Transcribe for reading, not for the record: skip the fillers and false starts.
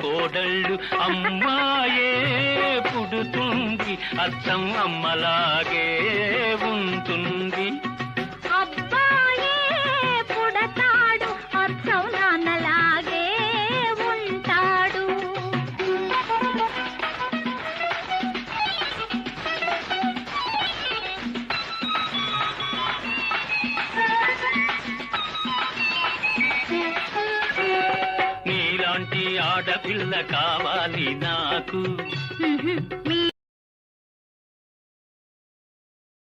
కోడళ్ళు అమ్మాయే పుడుతుంది, అర్థం అమ్మలాగే ఉంటుంది. అబ్బాయే పుడతాడు, అర్థం నాన్నలాగే ఉంటాడు. నీలాంటి ఆడపిల్ల కావాలి నాకు. మీ